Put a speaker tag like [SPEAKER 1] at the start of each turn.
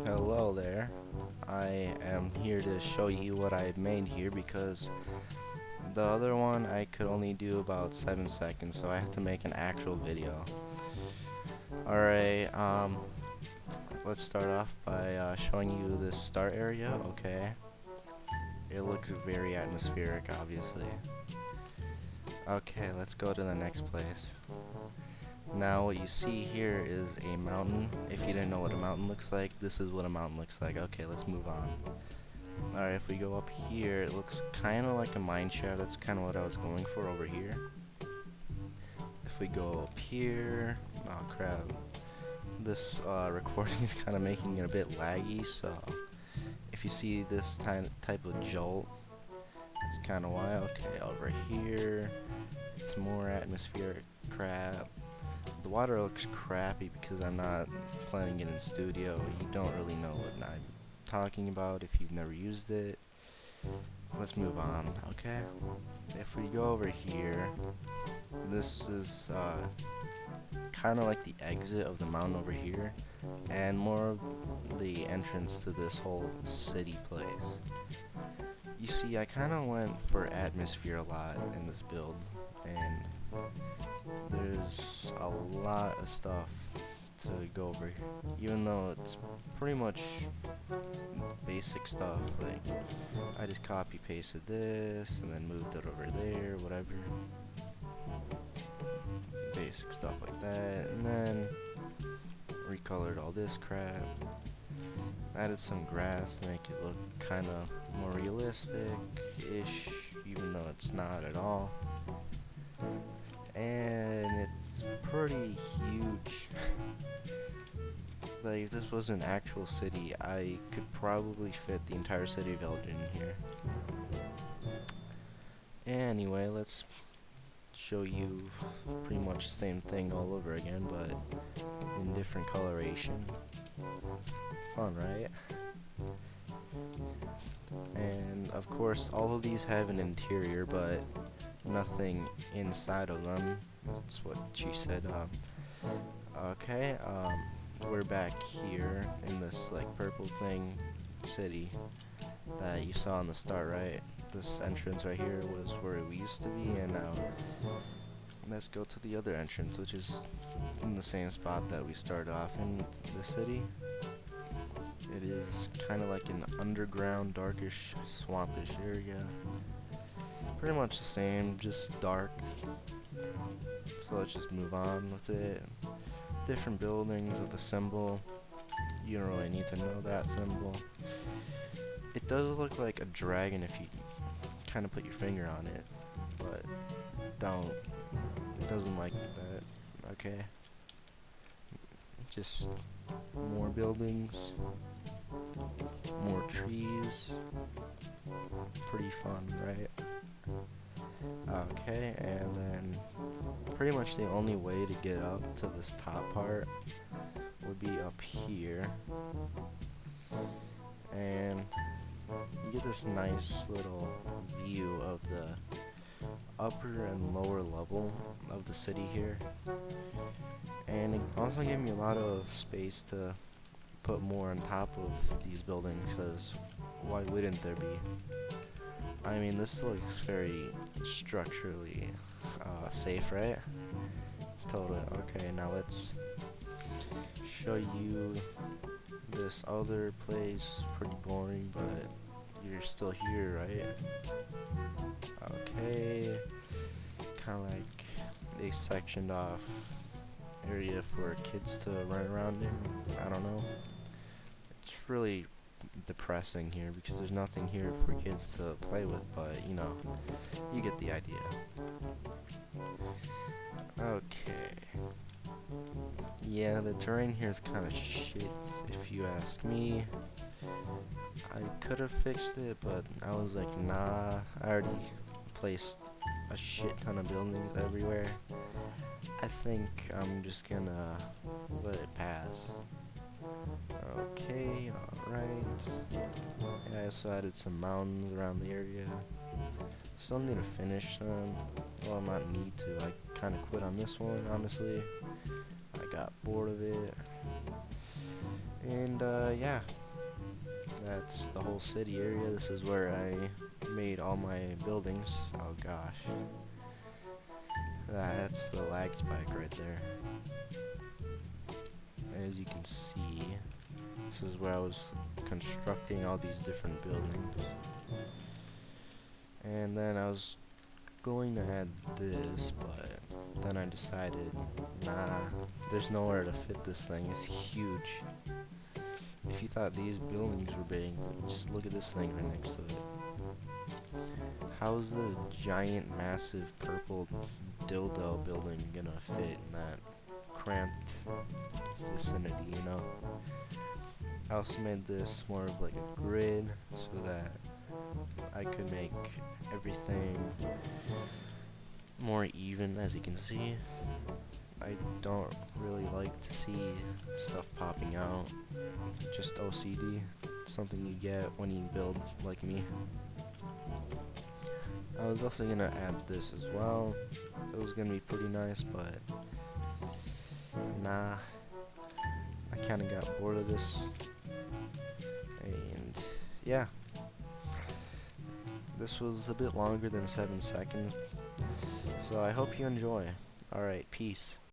[SPEAKER 1] Hello there. I am here to show you what I made here because the other one I could only do about 7 seconds, so I have to make an actual video. Alright, let's start off by showing you this start area, okay? It looks very atmospheric, obviously. Okay, let's go to the next place. Now what you see here is a mountain. If you didn't know what a mountain looks like, this is what a mountain looks like. Okay, let's move on. Alright, if we go up here, it looks kind of like a mine shaft. That's kind of what I was going for over here. If we go up here, oh crap. This recording is kind of making it a bit laggy, so if you see this type of jolt, it's kind of why. Okay, over here, it's more atmospheric crap. The water looks crappy because I'm not playing it in studio. You don't really know what I'm talking about if you've never used it. Let's move on, okay? If we go over here, this is kind of like the exit of the mountain over here, and more of the entrance to this whole city place. You see, I kind of went for atmosphere a lot in this build, and there's a lot of stuff to go over here, even though it's pretty much basic stuff. Like, I just copy pasted this and then moved it over there, whatever. Basic stuff like that, and then recolored all this crap. Added some grass to make it look kind of more realistic-ish, even though it's not at all. And it's pretty huge. Like, if this was an actual city, I could probably fit the entire city of Elgin in here. Anyway, let's show you pretty much the same thing all over again, but in different coloration. Fun, right? And of course, all of these have an interior, but nothing inside of them. That's what she said. Okay, we're back here in this like purple thing city that you saw in the start, right? This entrance right here was where we used to be, and now let's go to the other entrance, which is in the same spot that we started off in the city. It is kind of like an underground, darkish, swampish area. Pretty much the same, just dark. So let's just move on with it. Different buildings with a symbol. You don't really need to know that symbol. It does look like a dragon if you kind of put your finger on it, but don't. It doesn't like that. Okay. Just more buildings, more trees. Pretty fun, right? Okay, and then pretty much the only way to get up to this top part would be up here. And you get this nice little view of the upper and lower level of the city here. And it also gave me a lot of space to put more on top of these buildings, because why wouldn't there be? I mean, this looks very structurally safe, right? Totally. Okay, now let's show you this other place. Pretty boring, but you're still here, right? Okay. Kind of like a sectioned off area for kids to run around in. I don't know. It's really depressing here because there's nothing here for kids to play with, but you know, you get the idea. Okay. Yeah, the terrain here is kind of shit, if you ask me. I could have fixed it, but I was like, nah, I already placed a shit ton of buildings everywhere. I think I'm just gonna let it pass. Okay, alright. I also added some mountains around the area. Still need to finish them. Well, not need to. I kind of quit on this one, honestly. I got bored of it. And yeah, that's the whole city area. This is where I made all my buildings. Oh gosh, that's the lag spike right there. As you can see, this is where I was constructing all these different buildings. And then I was going to add this, but then I decided, nah, there's nowhere to fit this thing. It's huge. If you thought these buildings were big, just look at this thing right next to it. How's this giant, massive purple dildo building gonna fit in that cramped vicinity, you know? I also made this more of like a grid so that I could make everything more even. As you can see, I don't really like to see stuff popping out. Just OCD, something you get when you build like me. I was also gonna add this as well. It was gonna be pretty nice, but nah, I kinda got bored of this. And yeah, this was a bit longer than 7 seconds, so I hope you enjoy. Alright, peace.